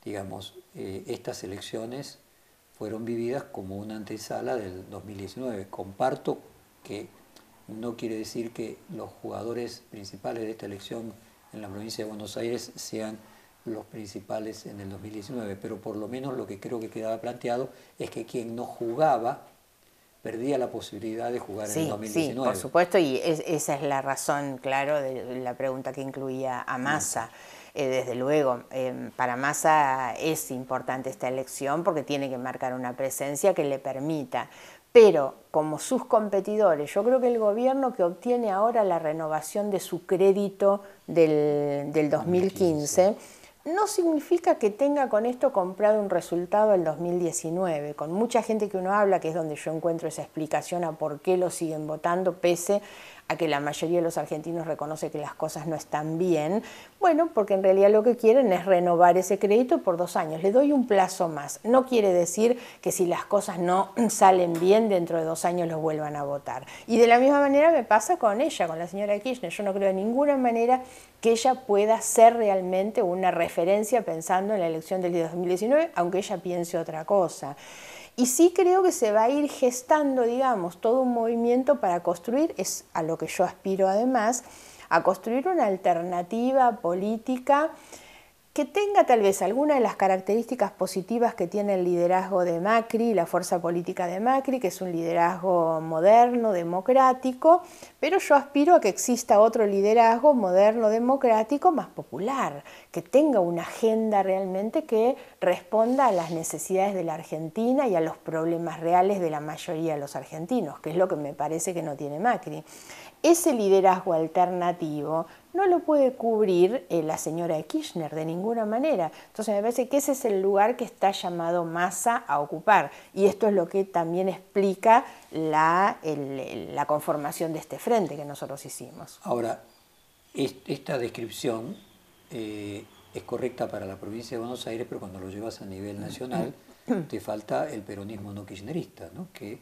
digamos, estas elecciones fueron vividas como una antesala del 2019. Comparto que no quiere decir que los jugadores principales de esta elección en la provincia de Buenos Aires sean los principales en el 2019, pero por lo menos lo que creo que quedaba planteado es que quien no jugaba perdía la posibilidad de jugar en el Sí, 2019. sí, por supuesto, y esa es la razón, claro, de la pregunta que incluía a Massa. Desde luego, para Massa es importante esta elección porque tiene que marcar una presencia que le permita. Pero como sus competidores, yo creo que el gobierno que obtiene ahora la renovación de su crédito del 2015 no significa que tenga con esto comprado un resultado del 2019. Con mucha gente que uno habla, que es donde yo encuentro esa explicación a por qué lo siguen votando, pese a que la mayoría de los argentinos reconoce que las cosas no están bien. Bueno, porque en realidad lo que quieren es renovar ese crédito por 2 años. Le doy un plazo más. No quiere decir que si las cosas no salen bien, dentro de 2 años los vuelvan a votar. Y de la misma manera me pasa con ella, con la señora Kirchner. Yo no creo de ninguna manera que ella pueda ser realmente una referencia pensando en la elección del 2019, aunque ella piense otra cosa. Y sí creo que se va a ir gestando, digamos, todo un movimiento para construir, es a lo que yo aspiro además, a construir una alternativa política que tenga tal vez alguna de las características positivas que tiene el liderazgo de Macri, la fuerza política de Macri, que es un liderazgo moderno, democrático, pero yo aspiro a que exista otro liderazgo moderno, democrático, más popular, que tenga una agenda realmente que responda a las necesidades de la Argentina y a los problemas reales de la mayoría de los argentinos, que es lo que me parece que no tiene Macri. Ese liderazgo alternativo no lo puede cubrir la señora Kirchner de ninguna manera. Entonces me parece que ese es el lugar que está llamado Massa a ocupar. Y esto es lo que también explica la conformación de este frente que nosotros hicimos. Ahora, esta descripción es correcta para la provincia de Buenos Aires, pero cuando lo llevas a nivel nacional te falta el peronismo no kirchnerista, ¿no? Que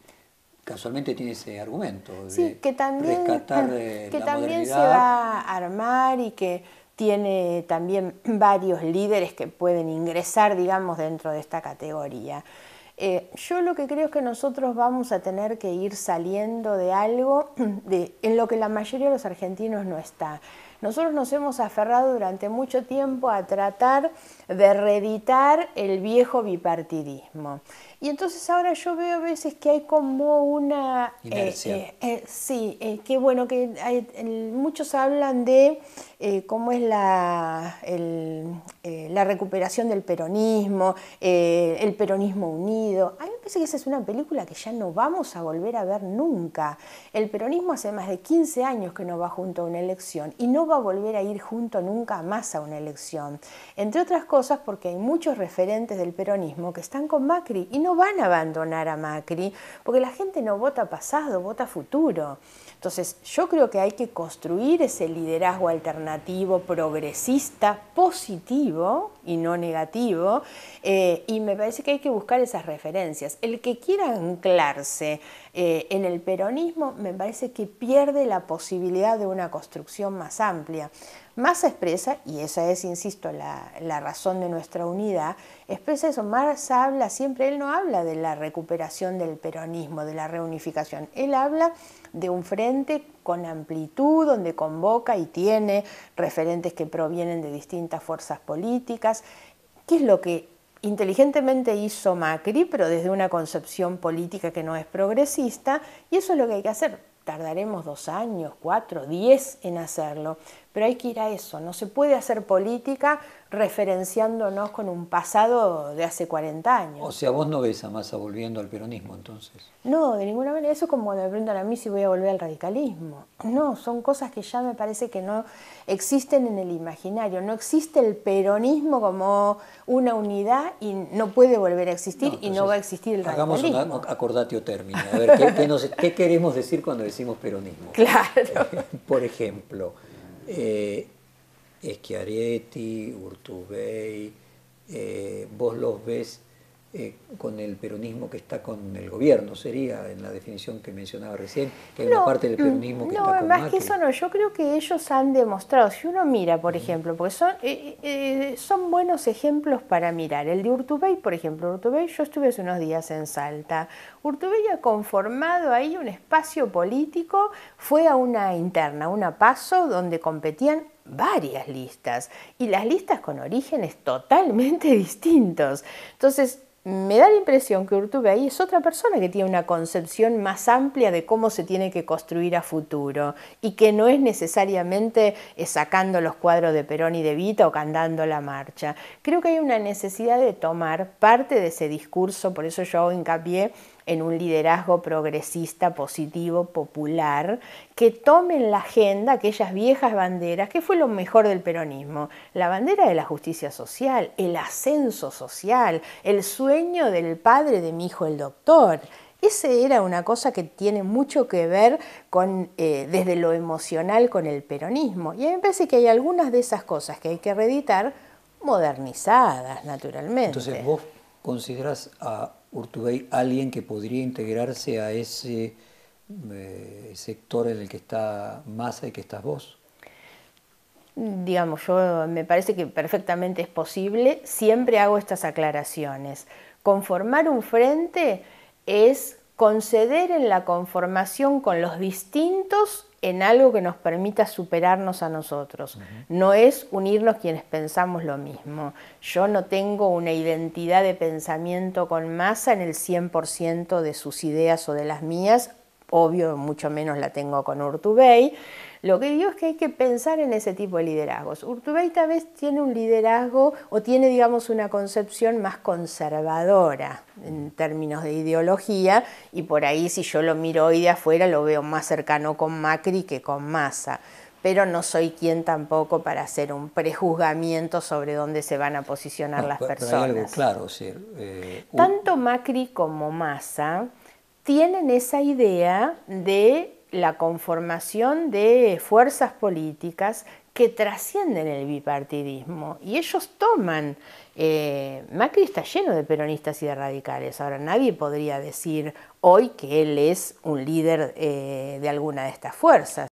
casualmente tiene ese argumento de que también, rescatar que la también se modernidad. va a armar y que tiene también varios líderes que pueden ingresar, digamos, dentro de esta categoría. Yo lo que creo es que nosotros vamos a tener que ir saliendo de algo en lo que la mayoría de los argentinos no está. Nosotros nos hemos aferrado durante mucho tiempo a tratar de reeditar el viejo bipartidismo. Y entonces ahora yo veo a veces que hay como una Inercia. que bueno, que muchos hablan de cómo es la recuperación del peronismo, el peronismo unido. A mí me parece que esa es una película que ya no vamos a volver a ver nunca. El peronismo hace más de 15 años que no va junto a una elección y no va a volver a ir junto nunca más a una elección. Entre otras cosas porque hay muchos referentes del peronismo que están con Macri y no van a abandonar a Macri porque la gente no vota pasado, vota futuro. Entonces yo creo que hay que construir ese liderazgo alternativo, progresista, positivo y no negativo, y me parece que hay que buscar esas referencias. El que quiera anclarse en el peronismo me parece que pierde la posibilidad de una construcción más amplia. Massa expresa, y esa es, insisto, la razón de nuestra unidad, expresa eso. Massa habla siempre, él no habla de la recuperación del peronismo, de la reunificación, él habla de un frente con amplitud, donde convoca y tiene referentes que provienen de distintas fuerzas políticas, que es lo que inteligentemente hizo Macri, pero desde una concepción política que no es progresista, y eso es lo que hay que hacer. Tardaremos 2 años, 4, 10 en hacerlo, pero hay que ir a eso. No se puede hacer política referenciándonos con un pasado de hace 40 años. O sea, vos no ves a Massa volviendo al peronismo, entonces. No, de ninguna manera. Eso es como cuando me preguntan a mí si voy a volver al radicalismo. No, son cosas que ya me parece que no existen en el imaginario. No existe el peronismo como una unidad y no puede volver a existir, y no va a existir el radicalismo. Hagamos un acordatio término. A ver, ¿qué queremos decir cuando decimos peronismo? Claro. Por ejemplo, Schiaretti, Urtubey, vos los ves con el peronismo que está con el gobierno, sería en la definición que mencionaba recién, que hay No, una parte del peronismo que está con más Macri. que eso no, yo creo que ellos han demostrado, si uno mira, por ejemplo, porque son buenos ejemplos para mirar. El de Urtubey, por ejemplo, Urtubey, yo estuve hace unos días en Salta, Urtubey ha conformado ahí un espacio político, fue a una interna, una PASO, donde competían varias listas, y las listas con orígenes totalmente distintos. Entonces, me da la impresión que Urtubey es otra persona que tiene una concepción más amplia de cómo se tiene que construir a futuro y que no es necesariamente sacando los cuadros de Perón y de Evita o cantando la marcha. Creo que hay una necesidad de tomar parte de ese discurso, por eso yo hago hincapié en un liderazgo progresista, positivo, popular, que tome en la agenda aquellas viejas banderas, que fue lo mejor del peronismo, la bandera de la justicia social, el ascenso social, el sueño del padre de mi hijo el doctor. Ese era una cosa que tiene mucho que ver con, desde lo emocional con el peronismo. Y a mí me parece que hay algunas de esas cosas que hay que reeditar modernizadas, naturalmente. Entonces, ¿vos considerás a Urtubey alguien que podría integrarse a ese sector en el que está Massa y que estás vos? Digamos, me parece que perfectamente es posible, siempre hago estas aclaraciones. Conformar un frente es conceder en la conformación con los distintos en algo que nos permita superarnos a nosotros. No es unirnos quienes pensamos lo mismo. Yo no tengo una identidad de pensamiento con Massa en el 100% de sus ideas o de las mías, obvio, mucho menos la tengo con Urtubey. Lo que digo es que hay que pensar en ese tipo de liderazgos. Urtubey tal vez tiene un liderazgo o tiene, digamos, una concepción más conservadora en términos de ideología, y por ahí, si yo lo miro hoy de afuera, lo veo más cercano con Macri que con Massa. Pero no soy quien tampoco para hacer un prejuzgamiento sobre dónde se van a posicionar las personas. Pero hay algo claro, Tanto Macri como Massa tienen esa idea de la conformación de fuerzas políticas que trascienden el bipartidismo, y ellos toman, Macri está lleno de peronistas y de radicales, ahora nadie podría decir hoy que él es un líder de alguna de estas fuerzas.